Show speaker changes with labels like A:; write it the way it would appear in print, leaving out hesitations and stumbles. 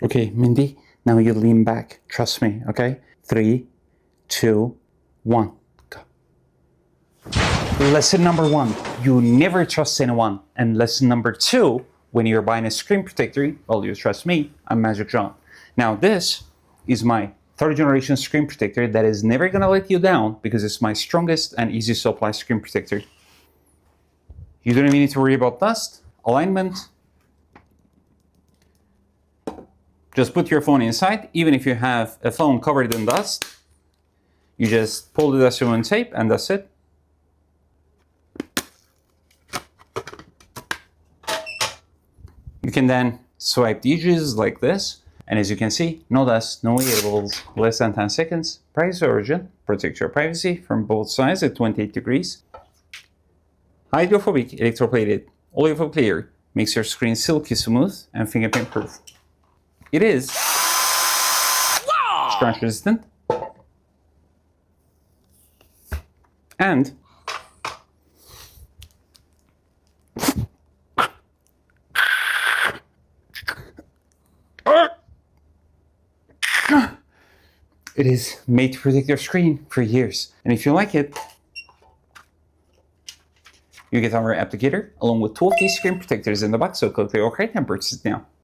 A: Okay, Mindy, now you lean back. Trust me, okay? 3, 2, 1, go. Lesson number 1, you never trust anyone. And lesson number 2, when you're buying a screen protector, well, you trust me, I'm MagicJohn. Now this is my 3rd generation screen protector that is never gonna let you down because it's my strongest and easiest to apply screen protector. You don't even need to worry about dust, alignment. Just put your phone inside. Even if you have a phone covered in dust, you just pull the dust removal tape and that's it. You can then swipe the edges like this. And as you can see, no dust, no variables, less than 10 seconds. Privacy origin, protect your privacy from both sides at 28 degrees. Hydrophobic, electroplated, oleophobic clear, makes your screen silky smooth and fingerprint proof. It is scratch resistant and it is made to protect your screen for years. And if you like it, you get our applicator along with 2 of these screen protectors in the box, so click the OK and purchase it now.